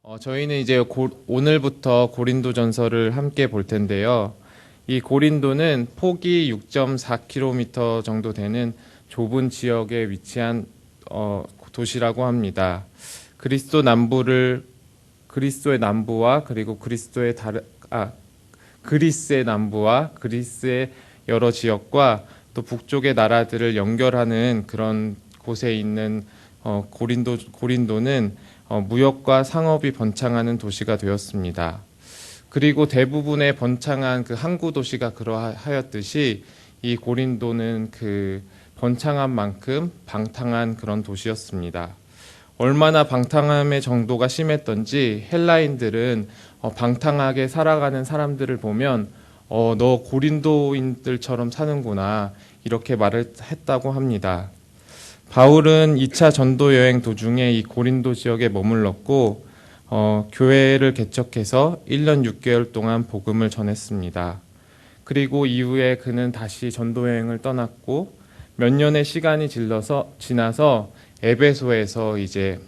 저희는 이제 오늘부터 고린도전서를 함께 볼 텐데요. 이 고린도는 폭이 6.4km 정도 되는 좁은 지역에 위치한 도시라고 합니다. 그리스도의 남부와 그리고 그리스의 남부와 그리스의 여러 지역과 또 북쪽의 나라들을 연결하는 그런 곳에 있는 고린도는 무역과 상업이 번창하는 도시가 되었습니다. 그리고 대부분의 번창한 그 항구 도시가 그러하였듯이 이 고린도는 그 번창한 만큼 방탕한 그런 도시였습니다. 얼마나 방탕함의 정도가 심했던지 헬라인들은 방탕하게 살아가는 사람들을 보면 너 고린도인들처럼 사는구나 이렇게 말을 했다고 합니다. 바울은 2차 전도 여행 도중에 이 고린도 지역에 머물렀고 교회를 개척해서 1년 6개월 동안 복음을 전했습니다. 그리고 이후에 그는 다시 전도 여행을 떠났고 몇 년의 시간이 지나서 에베소에서 이제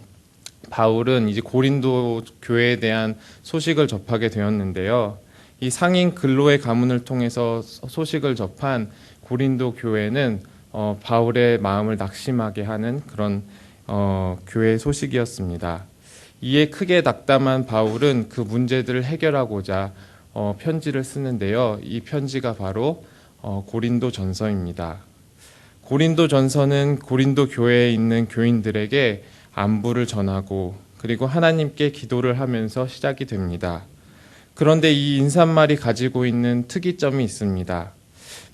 바울은 이제 고린도 교회에 대한 소식을 접하게 되었는데요. 이 상인 근로의 가문을 통해서 소식을 접한 고린도 교회는 바울의 마음을 낙심하게 하는 그런 교회 소식이었습니다. 이에 크게 낙담한 바울은 그 문제들을 해결하고자 편지를 쓰는데요. 이 편지가 바로 고린도 전서입니다. 고린도 전서는 고린도 교회에 있는 교인들에게 안부를 전하고 그리고 하나님께 기도를 하면서 시작이 됩니다. 그런데 이 인사말이 가지고 있는 특이점이 있습니다.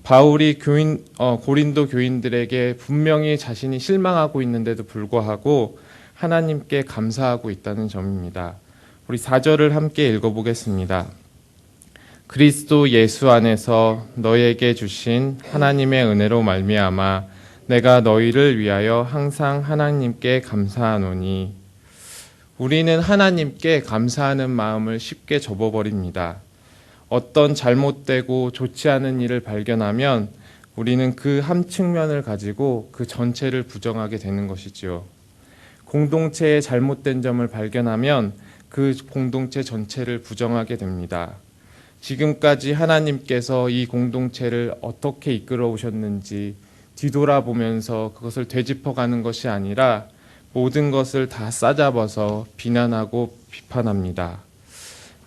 바울이 고린도 교인들에게 분명히 자신이 실망하고 있는데도 불구하고 하나님께 감사하고 있다는 점입니다. 우리 4절을 함께 읽어보겠습니다. 그리스도 예수 안에서 너희에게 주신 하나님의 은혜로 말미암아 내가 너희를 위하여 항상 하나님께 감사하노니. 우리는 하나님께 감사하는 마음을 쉽게 접어버립니다. 어떤 잘못되고 좋지 않은 일을 발견하면 우리는 그 한 측면을 가지고 그 전체를 부정하게 되는 것이지요. 공동체의 잘못된 점을 발견하면 그 공동체 전체를 부정하게 됩니다. 지금까지 하나님께서 이 공동체를 어떻게 이끌어 오셨는지 뒤돌아보면서 그것을 되짚어가는 것이 아니라 모든 것을 다 싸잡아서 비난하고 비판합니다.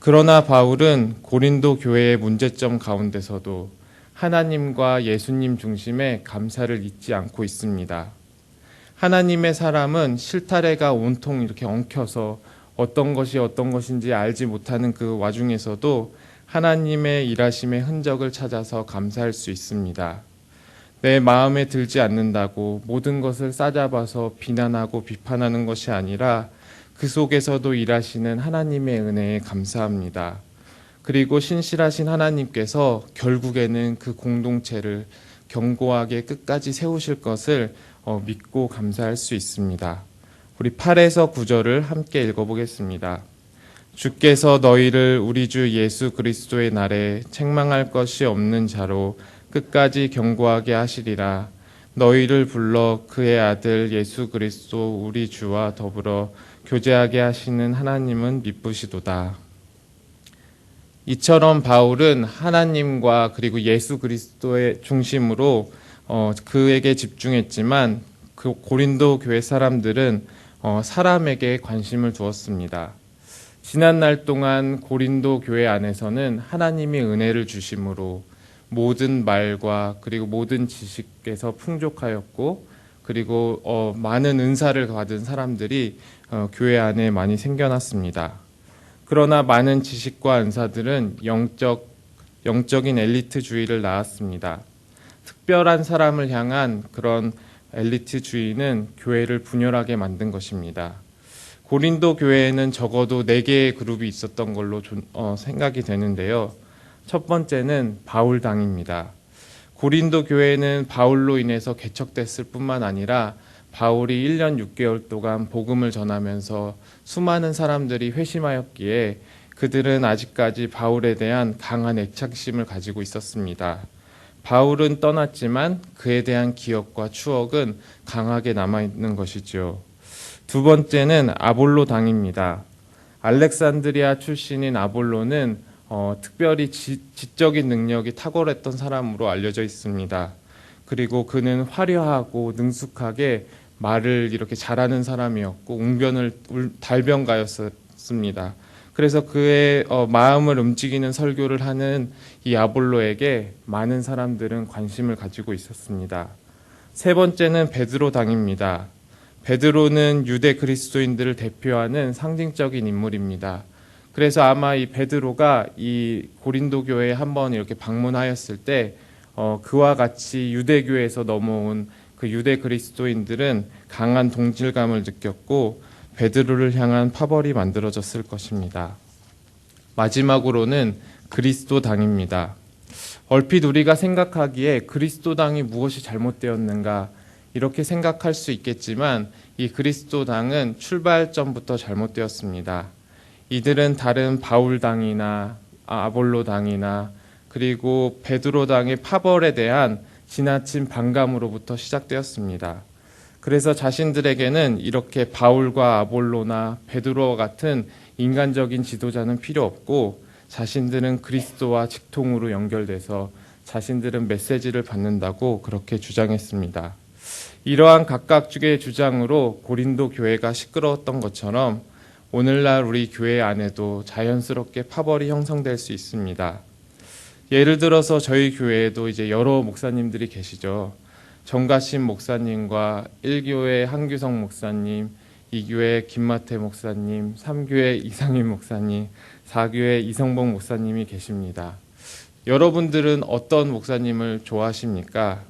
그러나 바울은 고린도 교회의 문제점 가운데서도 하나님과 예수님 중심의 감사를 잊지 않고 있습니다. 하나님의 사람은 실타래가 온통 이렇게 엉켜서 어떤 것이 어떤 것인지 알지 못하는 그 와중에서도 하나님의 일하심의 흔적을 찾아서 감사할 수 있습니다. 내 마음에 들지 않는다고 모든 것을 싸잡아서 비난하고 비판하는 것이 아니라 그 속에서도 일하시는 하나님의 은혜에 감사합니다. 그리고 신실하신 하나님께서 결국에는 그 공동체를 견고하게 끝까지 세우실 것을 믿고 감사할 수 있습니다. 우리 8에서 9절을 함께 읽어보겠습니다. 주께서 너희를 우리 주 예수 그리스도의 날에 책망할 것이 없는 자로 끝까지 견고하게 하시리라. 너희를 불러 그의 아들 예수 그리스도 우리 주와 더불어 교제하게 하시는 하나님은 미쁘시도다. 이처럼 바울은 하나님과 그리고 예수 그리스도의 중심으로 그에게 집중했지만 그 고린도 교회 사람들은 사람에게 관심을 두었습니다. 지난 날 동안 고린도 교회 안에서는 하나님이 은혜를 주심으로 모든 말과 그리고 모든 지식에서 풍족하였고 그리고 많은 은사를 받은 사람들이 교회 안에 많이 생겨났습니다. 그러나 많은 지식과 은사들은 영적인 엘리트주의를 낳았습니다. 특별한 사람을 향한 그런 엘리트주의는 교회를 분열하게 만든 것입니다. 고린도 교회에는 적어도 4개의 그룹이 있었던 걸로 생각이 되는데요. 첫 번째는 바울당입니다. 고린도 교회는 바울로 인해서 개척됐을 뿐만 아니라 바울이 1년 6개월 동안 복음을 전하면서 수많은 사람들이 회심하였기에 그들은 아직까지 바울에 대한 강한 애착심을 가지고 있었습니다. 바울은 떠났지만 그에 대한 기억과 추억은 강하게 남아있는 것이죠. 두 번째는 아볼로 당입니다. 알렉산드리아 출신인 아볼로는 특별히 지적인 능력이 탁월했던 사람으로 알려져 있습니다. 그리고 그는 화려하고 능숙하게 말을 이렇게 잘하는 사람이었고 달변가였습니다. 그래서 그의 마음을 움직이는 설교를 하는 이 아볼로에게 많은 사람들은 관심을 가지고 있었습니다. 세 번째는 베드로 당입니다. 베드로는 유대 그리스도인들을 대표하는 상징적인 인물입니다. 그래서 아마 이 베드로가 이 고린도 교회에 한번 이렇게 방문하였을 때 그와 같이 유대교에서 넘어온 그 유대 그리스도인들은 강한 동질감을 느꼈고 베드로를 향한 파벌이 만들어졌을 것입니다. 마지막으로는 그리스도당입니다. 얼핏 우리가 생각하기에 그리스도당이 무엇이 잘못되었는가 이렇게 생각할 수 있겠지만 이 그리스도당은 출발점부터 잘못되었습니다. 이들은 다른 바울당이나 아볼로당이나 그리고 베드로당의 파벌에 대한 지나친 반감으로부터 시작되었습니다. 그래서 자신들에게는 이렇게 바울과 아볼로나 베드로와 같은 인간적인 지도자는 필요 없고 자신들은 그리스도와 직통으로 연결돼서 자신들은 메시지를 받는다고 그렇게 주장했습니다. 이러한 각각 쪽의 주장으로 고린도 교회가 시끄러웠던 것처럼 오늘날 우리 교회 안에도 자연스럽게 파벌이 형성될 수 있습니다. 예를 들어서 저희 교회에도 이제 여러 목사님들이 계시죠. 정가심 목사님과 1교회 한규성 목사님, 2교회 김마태 목사님, 3교회 이상임 목사님, 4교회 이성봉 목사님이 계십니다. 여러분들은 어떤 목사님을 좋아하십니까?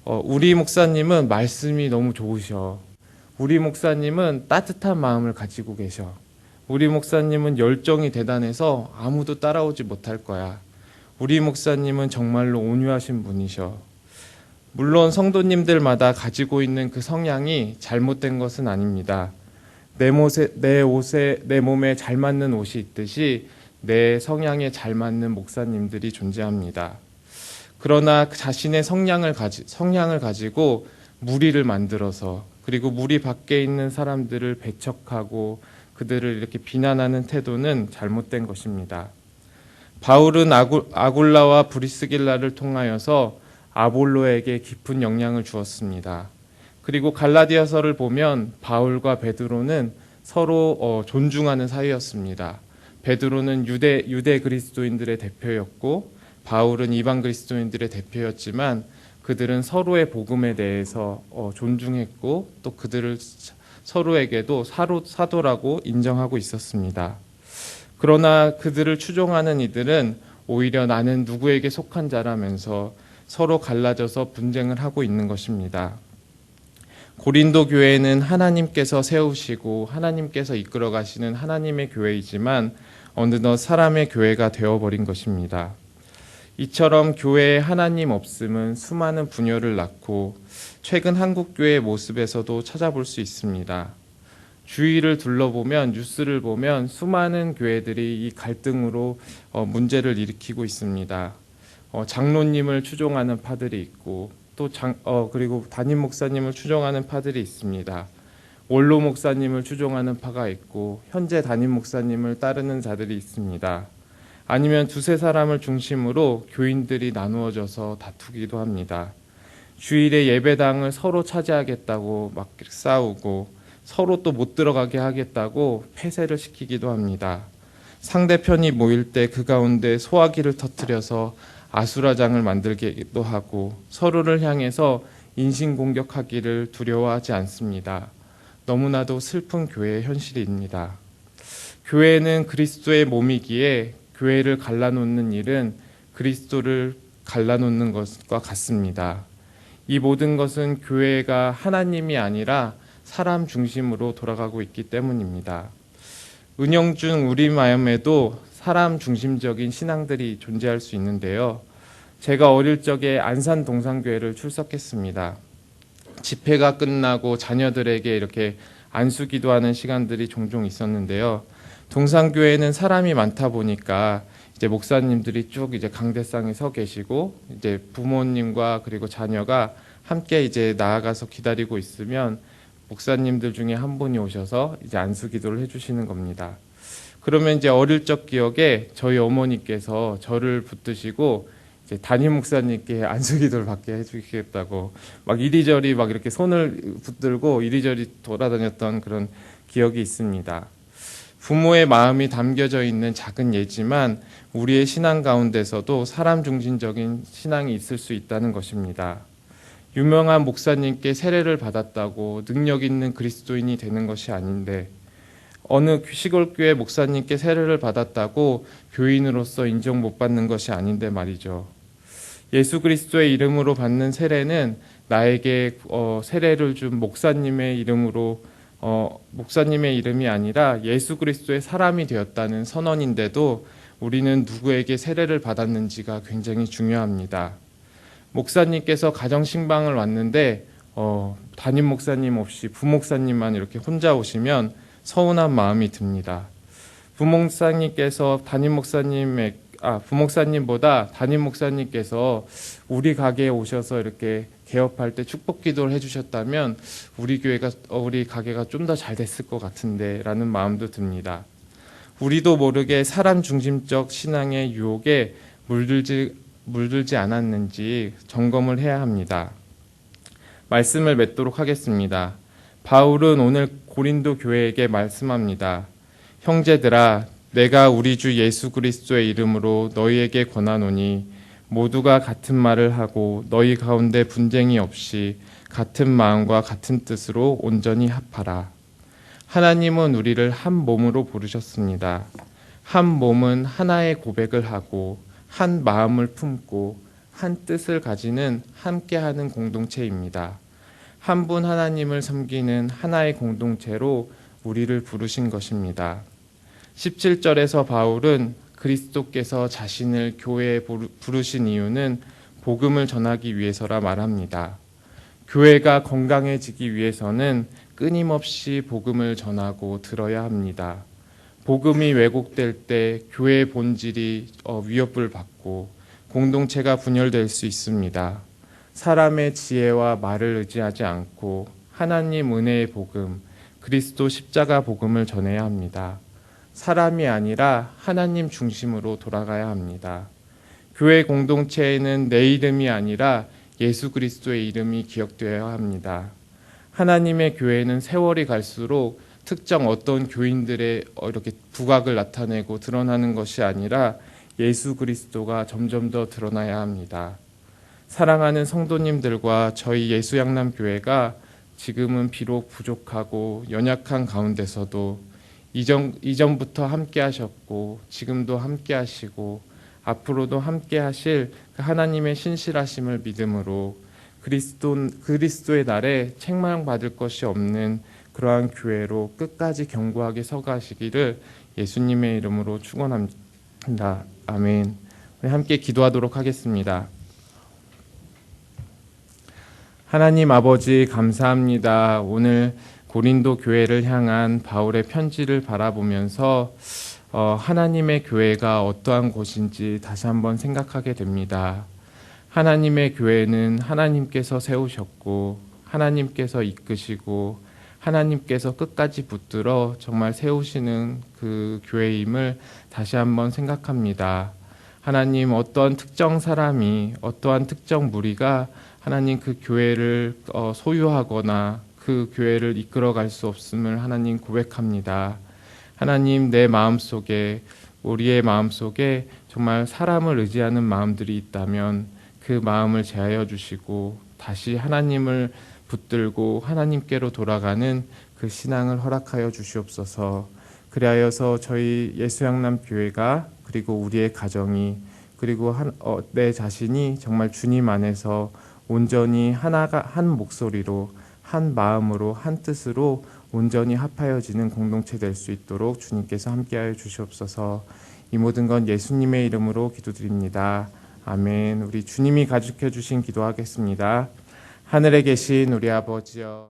우리 목사님은 말씀이 너무 좋으셔. 우리 목사님은 따뜻한 마음을 가지고 계셔. 우리 목사님은 열정이 대단해서 아무도 따라오지 못할 거야. 우리 목사님은 정말로 온유하신 분이셔. 물론 성도님들마다 가지고 있는 그 성향이 잘못된 것은 아닙니다. 내 몸에 잘 맞는 옷이 있듯이 내 성향에 잘 맞는 목사님들이 존재합니다. 그러나 자신의 성향을 가지고 무리를 만들어서 그리고 무리 밖에 있는 사람들을 배척하고 그들을 이렇게 비난하는 태도는 잘못된 것입니다. 바울은 아굴라와 브리스길라를 통하여서 아볼로에게 깊은 영향을 주었습니다. 그리고 갈라디아서를 보면 바울과 베드로는 서로 존중하는 사이였습니다. 베드로는 유대 그리스도인들의 대표였고 바울은 이방 그리스도인들의 대표였지만 그들은 서로의 복음에 대해서 존중했고 또 그들을 서로에게도 사도라고 인정하고 있었습니다. 그러나 그들을 추종하는 이들은 오히려 나는 누구에게 속한 자라면서 서로 갈라져서 분쟁을 하고 있는 것입니다. 고린도 교회는 하나님께서 세우시고 하나님께서 이끌어 가시는 하나님의 교회이지만 어느덧 사람의 교회가 되어버린 것입니다. 이처럼 교회에 하나님 없음은 수많은 분열을 낳고 최근 한국 교회의 모습에서도 찾아볼 수 있습니다. 주위를 둘러보면 뉴스를 보면 수많은 교회들이 이 갈등으로 문제를 일으키고 있습니다. 장로님을 추종하는 파들이 있고 또 그리고 담임 목사님을 추종하는 파들이 있습니다. 원로 목사님을 추종하는 파가 있고 현재 담임 목사님을 따르는 자들이 있습니다. 아니면 두세 사람을 중심으로 교인들이 나누어져서 다투기도 합니다. 주일에 예배당을 서로 차지하겠다고 막 싸우고 서로 또 못 들어가게 하겠다고 폐쇄를 시키기도 합니다. 상대편이 모일 때 그 가운데 소화기를 터뜨려서 아수라장을 만들기도 하고 서로를 향해서 인신공격하기를 두려워하지 않습니다. 너무나도 슬픈 교회의 현실입니다. 교회는 그리스도의 몸이기에 교회를 갈라놓는 일은 그리스도를 갈라놓는 것과 같습니다. 이 모든 것은 교회가 하나님이 아니라 사람 중심으로 돌아가고 있기 때문입니다. 은영중 우리 마음에도 사람 중심적인 신앙들이 존재할 수 있는데요. 제가 어릴 적에 안산 동산교회를 출석했습니다. 집회가 끝나고 자녀들에게 이렇게 안수기도하는 시간들이 종종 있었는데요. 동산교회는 사람이 많다 보니까 이제 목사님들이 쭉 이제 강대상에 서 계시고 이제 부모님과 그리고 자녀가 함께 이제 나아가서 기다리고 있으면 목사님들 중에 한 분이 오셔서 이제 안수 기도를 해주시는 겁니다. 그러면 이제 어릴 적 기억에 저희 어머니께서 저를 붙드시고 이제 담임 목사님께 안수기도를 받게 해주시겠다고 막 이리저리 막 이렇게 손을 붙들고 이리저리 돌아다녔던 그런 기억이 있습니다. 부모의 마음이 담겨져 있는 작은 예지만 우리의 신앙 가운데서도 사람 중심적인 신앙이 있을 수 있다는 것입니다. 유명한 목사님께 세례를 받았다고 능력 있는 그리스도인이 되는 것이 아닌데, 어느 시골교회 목사님께 세례를 받았다고 교인으로서 인정 못 받는 것이 아닌데 말이죠. 예수 그리스도의 이름으로 받는 세례는 나에게 세례를 준 목사님의 이름으로 목사님의 이름이 아니라 예수 그리스도의 사람이 되었다는 선언인데도 우리는 누구에게 세례를 받았는지가 굉장히 중요합니다. 목사님께서 가정신방을 왔는데 담임 목사님 없이 부목사님만 이렇게 혼자 오시면 서운한 마음이 듭니다. 부목사님께서 부목사님보다 담임 목사님께서 우리 가게에 오셔서 이렇게 개업할 때 축복 기도를 해주셨다면 우리 가게가 좀 더 잘 됐을 것 같은데라는 마음도 듭니다. 우리도 모르게 사람 중심적 신앙의 유혹에 물들지 않았는지 점검을 해야 합니다. 말씀을 맺도록 하겠습니다. 바울은 오늘 고린도 교회에게 말씀합니다. 형제들아, 내가 우리 주 예수 그리스도의 이름으로 너희에게 권하노니 모두가 같은 말을 하고 너희 가운데 분쟁이 없이 같은 마음과 같은 뜻으로 온전히 합하라. 하나님은 우리를 한 몸으로 부르셨습니다. 한 몸은 하나의 고백을 하고 한 마음을 품고 한 뜻을 가지는 함께하는 공동체입니다. 한 분 하나님을 섬기는 하나의 공동체로 우리를 부르신 것입니다. 17절에서 바울은 그리스도께서 자신을 교회에 부르신 이유는 복음을 전하기 위해서라 말합니다. 교회가 건강해지기 위해서는 끊임없이 복음을 전하고 들어야 합니다. 복음이 왜곡될 때 교회의 본질이 위협을 받고 공동체가 분열될 수 있습니다. 사람의 지혜와 말을 의지하지 않고 하나님 은혜의 복음, 그리스도 십자가 복음을 전해야 합니다. 사람이 아니라 하나님 중심으로 돌아가야 합니다. 교회 공동체에는 내 이름이 아니라 예수 그리스도의 이름이 기억되어야 합니다. 하나님의 교회는 세월이 갈수록 특정 어떤 교인들의 이렇게 부각을 나타내고 드러나는 것이 아니라 예수 그리스도가 점점 더 드러나야 합니다. 사랑하는 성도님들과 저희 예수양남교회가 지금은 비록 부족하고 연약한 가운데서도 이전부터 함께 하셨고 지금도 함께 하시고 앞으로도 함께 하실 하나님의 신실하심을 믿음으로 그리스도의 날에 책망받을 것이 없는 그러한 교회로 끝까지 견고하게 서가시기를 예수님의 이름으로 축원합니다. 아멘. 우리 함께 기도하도록 하겠습니다. 하나님 아버지 감사합니다. 오늘 고린도 교회를 향한 바울의 편지를 바라보면서 하나님의 교회가 어떠한 곳인지 다시 한번 생각하게 됩니다. 하나님의 교회는 하나님께서 세우셨고 하나님께서 이끄시고 하나님께서 끝까지 붙들어 정말 세우시는 그 교회임을 다시 한번 생각합니다. 하나님, 어떠한 특정 사람이, 어떠한 특정 무리가 하나님 그 교회를 소유하거나 그 교회를 이끌어갈 수 없음을 하나님 고백합니다. 하나님, 내 마음속에, 우리의 마음속에 정말 사람을 의지하는 마음들이 있다면 그 마음을 제하여 주시고 다시 하나님을 붙들고 하나님께로 돌아가는 그 신앙을 허락하여 주시옵소서. 그리하여서 저희 예수양남교회가 그리고 우리의 가정이 그리고 내 자신이 정말 주님 안에서 온전히 한 목소리로 한 마음으로 한 뜻으로 온전히 합하여지는 공동체 될 수 있도록 주님께서 함께하여 주시옵소서. 이 모든 건 예수님의 이름으로 기도드립니다. 아멘. 우리 주님이 가르쳐 주신 기도하겠습니다. 하늘에 계신 우리 아버지여,